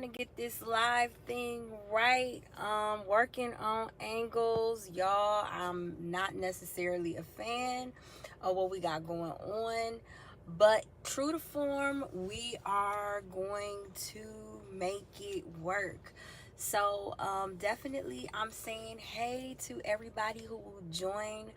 trying to get this live thing right. Working on angles, y'all. I'm not necessarily a fan of what we got going on, but true to form, we are going to make it work. So, definitely, I'm saying hey to everybody who will join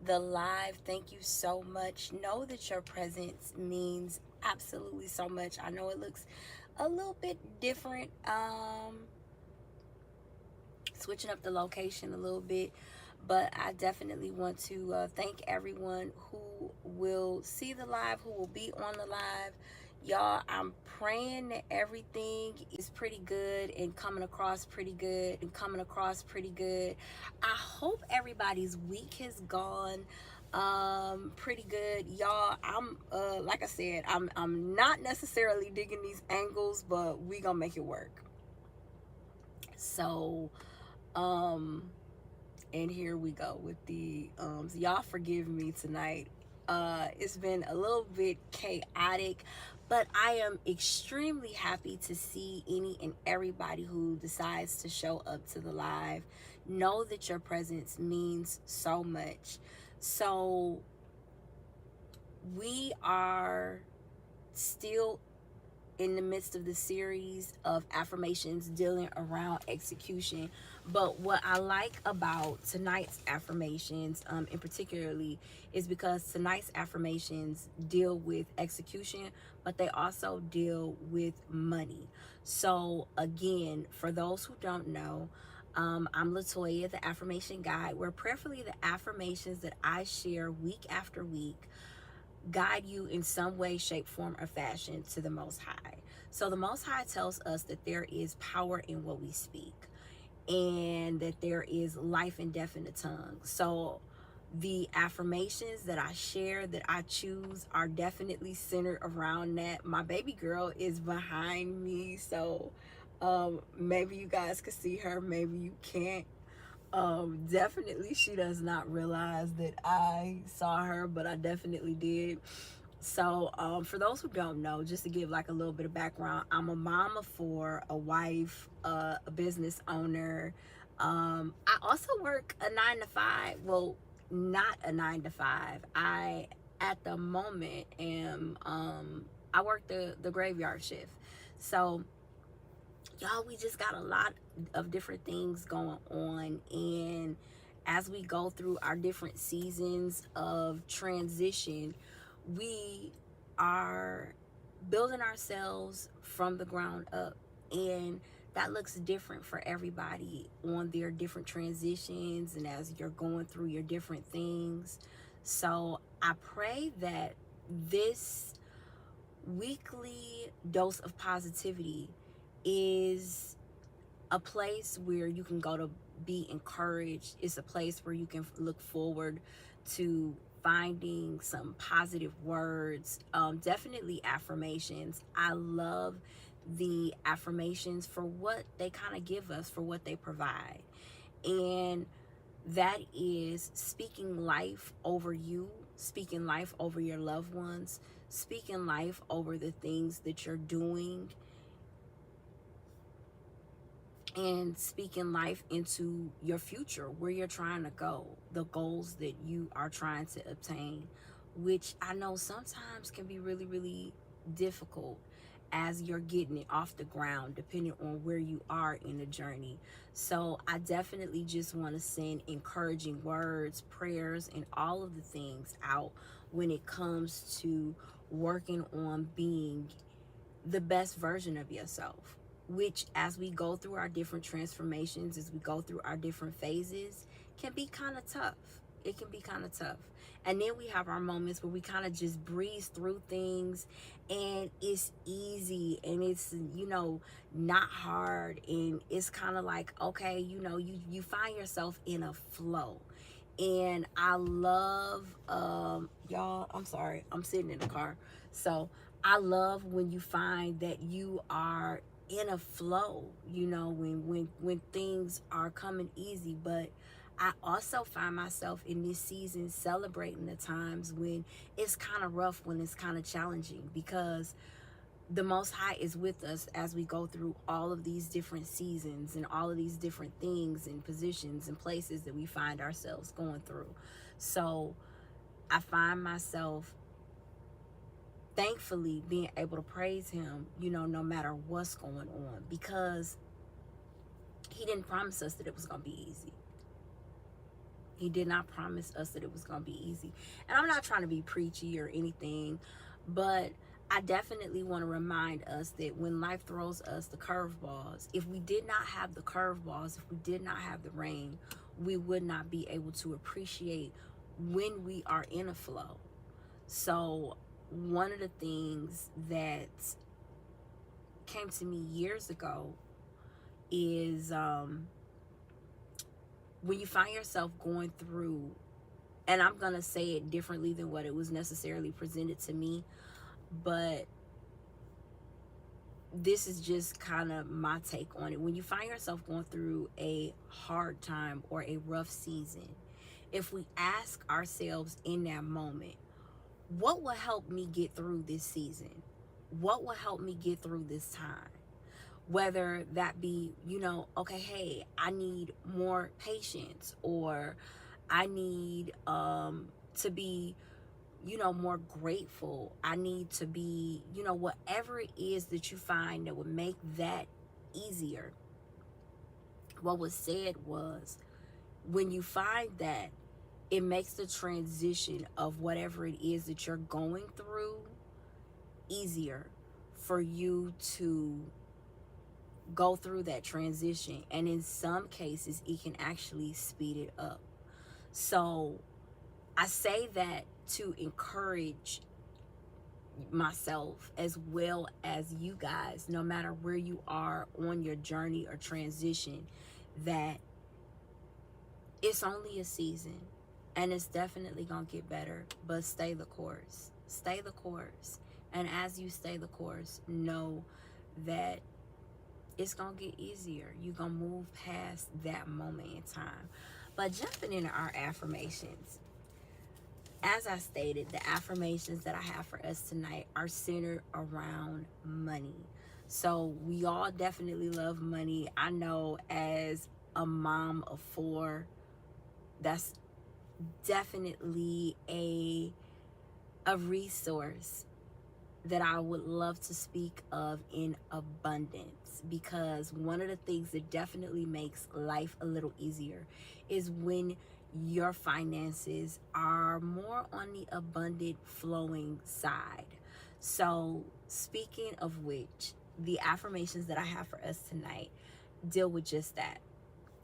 the live. Thank you so much. Know that your presence means absolutely so much. I know it looks a little bit different, switching up the location a little bit, but I definitely want to thank everyone who will see the live, who will be on the live. Y'all, I'm praying that everything is pretty good and coming across pretty good and coming across pretty good. I hope everybody's week has gone pretty good. Y'all, I'm like I said, I'm not necessarily digging these angles, but we gonna make it work. So um and here we go with the y'all forgive me tonight. It's been a little bit chaotic, but I am extremely happy to see any and everybody who decides to show up to the live. Know that your presence means so much. So we are still in the midst of the series of affirmations dealing around execution. But what I like about tonight's affirmations, in particularly, is because tonight's affirmations deal with execution, but they also deal with money. So again, for those who don't know, I'm Latoya, the affirmation guide, where prayerfully the affirmations that I share week after week guide you in some way, shape, form, or fashion to the Most High. So the Most High tells us that there is power in what we speak and that there is life and death in the tongue. So the affirmations that I share, that I choose, are definitely centered around that. My baby girl is behind me, so maybe you guys can see her, maybe you can't. Definitely she does not realize that I saw her, but I definitely did. So for those who don't know, just to give like a little bit of background, I'm a mom of four, a wife, a business owner. I also work a 9 to 5. Well, not a 9 to 5. I at the moment am I work the graveyard shift. So y'all, we just got a lot of different things going on, and as we go through our different seasons of transition, we are building ourselves from the ground up, and that looks different for everybody on their different transitions and as you're going through your different things. So I pray that this weekly dose of positivity is a place where you can go to be encouraged. It's a place where you can look forward to finding some positive words. Definitely affirmations. I love the affirmations for what they kind of give us, for what they provide. And that is speaking life over you, speaking life over your loved ones, speaking life over the things that you're doing, and speaking life into your future, where you're trying to go, the goals that you are trying to obtain, which I know sometimes can be really, really difficult as you're getting it off the ground, depending on where you are in the journey. So I definitely just want to send encouraging words, prayers, and all of the things out when it comes to working on being the best version of yourself, which as we go through our different transformations, as we go through our different phases, can be kind of tough. It can be kind of tough. And then we have our moments where we kind of just breeze through things, and it's easy, and it's, not hard, and it's kind of like, okay, you find yourself in a flow. And I love, y'all, I'm sorry, I'm sitting in the car. So I love when you find that you are in a flow, when things are coming easy. But I also find myself in this season celebrating the times when it's kind of rough, when it's kind of challenging, because the Most High is with us as we go through all of these different seasons and all of these different things and positions and places that we find ourselves going through. So I find myself thankfully being able to praise him, no matter what's going on, because he didn't promise us that it was going to be easy. He did not promise us that it was going to be easy. And I'm not trying to be preachy or anything, but I definitely want to remind us that when life throws us the curveballs, if we did not have the curveballs, if we did not have the rain, we would not be able to appreciate when we are in a flow. So one of the things that came to me years ago is when you find yourself going through, and I'm going to say it differently than what it was necessarily presented to me, but this is just kind of my take on it. When you find yourself going through a hard time or a rough season, if we ask ourselves in that moment, what will help me get through this season? What will help me get through this time? Whether that be, okay, hey, I need more patience, or I need to be, more grateful. I need to be, whatever it is that you find that would make that easier. What was said was, when you find that, it makes the transition of whatever it is that you're going through easier for you to go through that transition. And in some cases, it can actually speed it up. So I say that to encourage myself as well as you guys, no matter where you are on your journey or transition, that it's only a season and it's definitely gonna get better, but stay the course. Stay the course. And as you stay the course, know that it's gonna get easier. You're gonna move past that moment in time. But jumping into our affirmations, as I stated, the affirmations that I have for us tonight are centered around money. So we all definitely love money. I know as a mom of 4, that's definitely a resource that I would love to speak of in abundance, because one of the things that definitely makes life a little easier is when your finances are more on the abundant flowing side. So speaking of which, the affirmations that I have for us tonight deal with just that.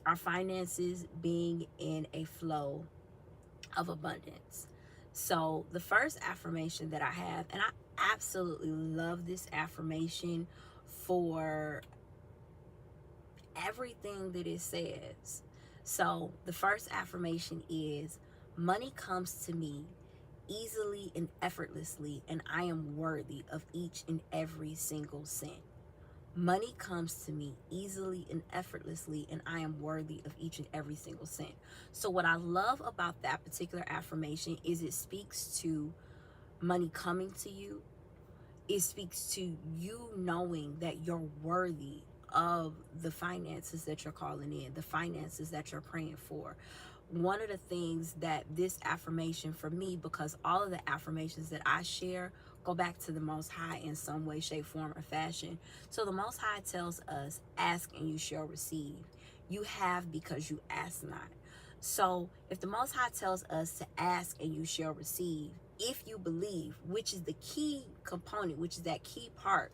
Our finances being in a flow of abundance. So the first affirmation that I have, and I absolutely love this affirmation for everything that it says. So the first affirmation is, money comes to me easily and effortlessly, and I am worthy of each and every single cent. Money comes to me easily and effortlessly, and I am worthy of each and every single cent. So what I love about that particular affirmation is it speaks to money coming to you. It speaks to you knowing that you're worthy of the finances that you're calling in, the finances that you're praying for. One of the things that this affirmation for me, because all of the affirmations that I share go back to the Most High in some way, shape, form, or fashion. So the Most High tells us, ask and you shall receive. You have because you ask not. So if the Most High tells us to ask and you shall receive, if you believe, which is the key component, which is that key part,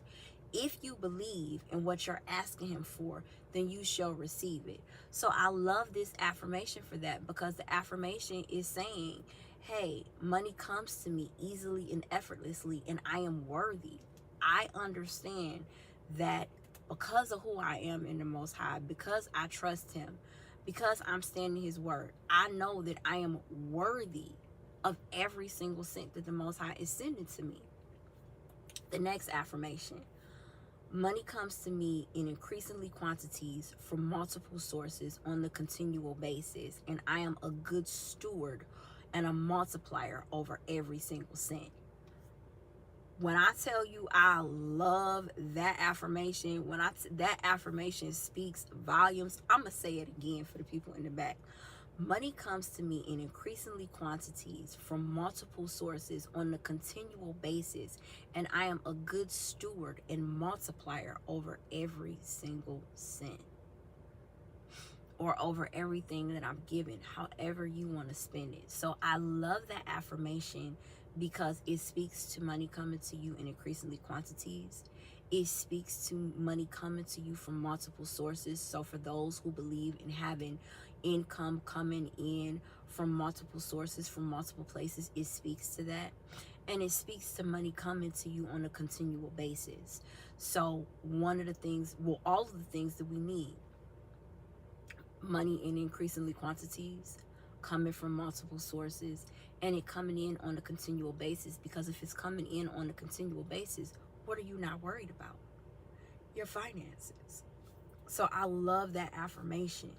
if you believe in what you're asking him for, then you shall receive it. So I love this affirmation for that, because the affirmation is saying, hey, money comes to me easily and effortlessly, and I am worthy. I understand that because of who I am in the Most High, because I trust him, because I'm standing his word, I know that I am worthy of every single cent that the Most High is sending to me. The next affirmation, money comes to me in increasingly quantities from multiple sources on the continual basis, and I am a good steward and a multiplier over every single cent. When I tell you I love that affirmation, that affirmation speaks volumes. I'm going to say it again for the people in the back. Money comes to me in increasingly quantities from multiple sources on a continual basis, and I am a good steward and multiplier over every single cent, or over everything that I'm given, however you want to spend it. So I love that affirmation because it speaks to money coming to you in increasingly quantities. It speaks to money coming to you from multiple sources. So for those who believe in having income coming in from multiple sources, from multiple places, it speaks to that. And it speaks to money coming to you on a continual basis. So one of the things, well, all of the things that we need, money in increasingly quantities, coming from multiple sources, and it coming in on a continual basis. Because if it's coming in on a continual basis, what are you not worried about? Your finances. So I love that affirmation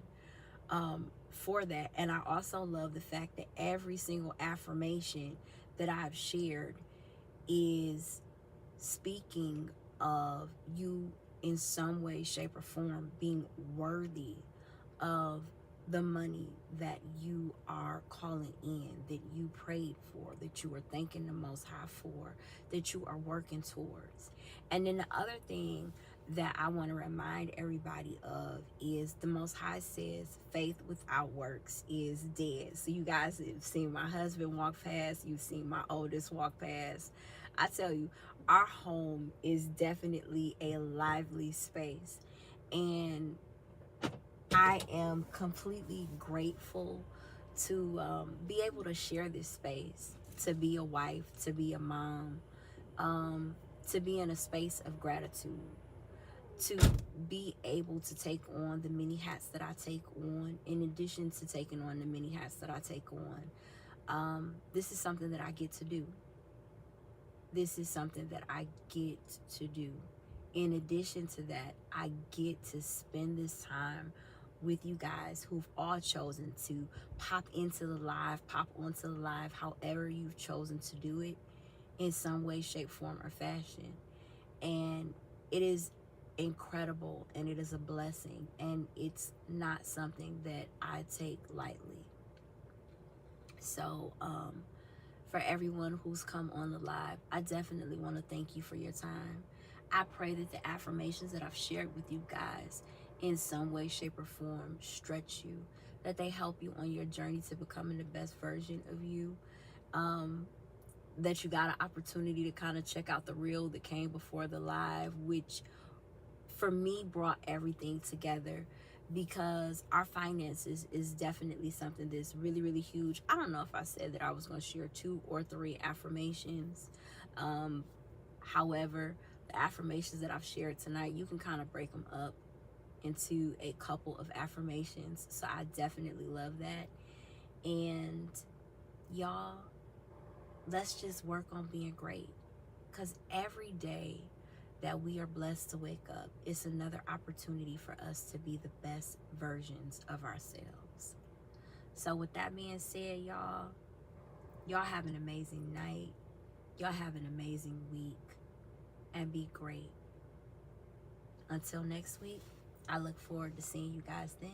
for that. And I also love the fact that every single affirmation that I've shared is speaking of you in some way, shape, or form being worthy of the money that you are calling in, that you prayed for, that you are thanking the Most High for, that you are working towards. And then the other thing that I want to remind everybody of is the Most High says faith without works is dead. So you guys have seen my husband walk past, you've seen my oldest walk past. I tell you, our home is definitely a lively space, and I am completely grateful to be able to share this space, to be a wife, to be a mom, to be in a space of gratitude, to be able to take on the many hats that I take on, in addition to taking on the many hats that I take on. This is something that I get to do. This is something that I get to do. In addition to that, I get to spend this time with you guys who've all chosen to pop into the live, pop onto the live, however you've chosen to do it, in some way, shape, form, or fashion. And it is incredible, and it is a blessing, and it's not something that I take lightly. So for everyone who's come on the live, I definitely want to thank you for your time. I pray that the affirmations that I've shared with you guys in some way, shape, or form stretch you, that they help you on your journey to becoming the best version of you, that you got an opportunity to kind of check out the reel that came before the live, which for me brought everything together, because our finances is definitely something that's really, really huge. I don't know if I said that I was going to share 2 or 3 affirmations. However, the affirmations that I've shared tonight, you can kind of break them up into a couple of affirmations. So I definitely love that. And y'all, let's just work on being great, because every day that we are blessed to wake up, it's another opportunity for us to be the best versions of ourselves. So with that being said, y'all have an amazing night. Y'all have an amazing week, and be great. Until next week, I look forward to seeing you guys then.